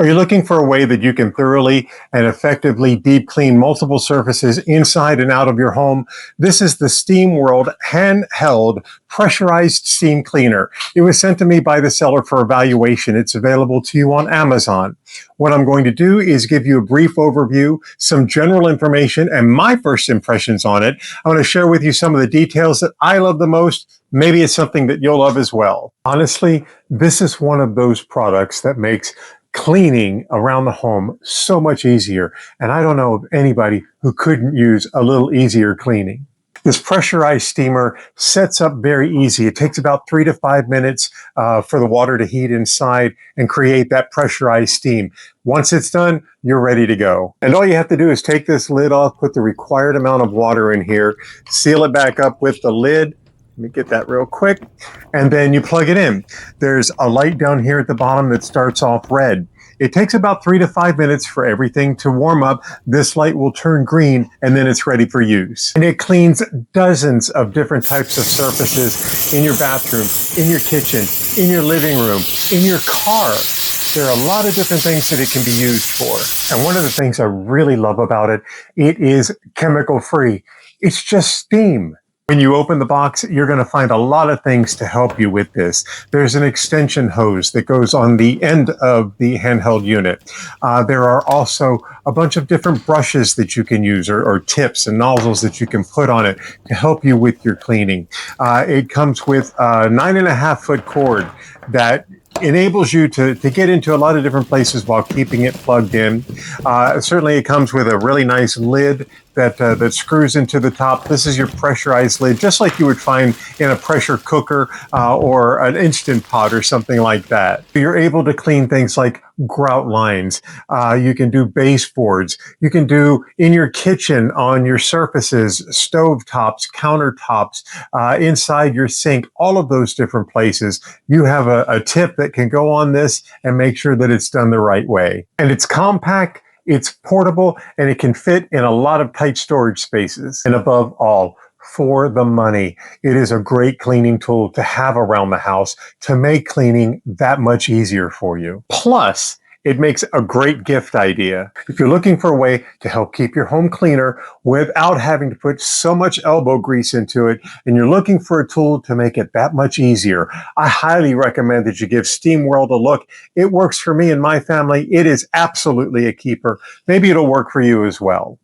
Are you looking for a way that you can thoroughly and effectively deep clean multiple surfaces inside and out of your home? This is the STMWORLD Handheld Pressurized Steam Cleaner. It was sent to me by the seller for evaluation. It's available to you on Amazon. What I'm going to do is give you a brief overview, some general information, and my first impressions on it. I'm going to share with you some of the details that I love the most. Maybe it's something that you'll love as well. Honestly, this is one of those products that makes cleaning around the home so much easier. And I don't know of anybody who couldn't use a little easier cleaning. This pressurized steamer sets up very easy. It takes about 3 to 5 minutes for the water to heat inside and create that pressurized steam. Once it's done, you're ready to go. And all you have to do is take this lid off, put the required amount of water in here, seal it back up with the lid. Let me get that real quick. And then you plug it in. There's a light down here at the bottom that starts off red. It takes about 3 to 5 minutes for everything to warm up. This light will turn green and then it's ready for use. And it cleans dozens of different types of surfaces in your bathroom, in your kitchen, in your living room, in your car. There are a lot of different things that it can be used for. And one of the things I really love about it, it is chemical free. It's just steam. When you open the box, you're going to find a lot of things to help you with this. There's an extension hose that goes on the end of the handheld unit. There are also a bunch of different brushes that you can use or tips and nozzles that you can put on it to help you with your cleaning. It comes with a 9.5-foot cord that enables you to get into a lot of different places while keeping it plugged in. Certainly it comes with a really nice lid that screws into the top. This is your pressurized lid, just like you would find in a pressure cooker or an Instant Pot or something like that. You're able to clean things like grout lines. You can do baseboards. You can do in your kitchen, on your surfaces, stove tops, countertops, inside your sink, all of those different places. You have a tip that can go on this and make sure that it's done the right way. And it's compact. It's portable and it can fit in a lot of tight storage spaces. And above all, for the money, it is a great cleaning tool to have around the house to make cleaning that much easier for you. Plus, it makes a great gift idea. If you're looking for a way to help keep your home cleaner without having to put so much elbow grease into it, and you're looking for a tool to make it that much easier, I highly recommend that you give STMWORLD a look. It works for me and my family. It is absolutely a keeper. Maybe it'll work for you as well.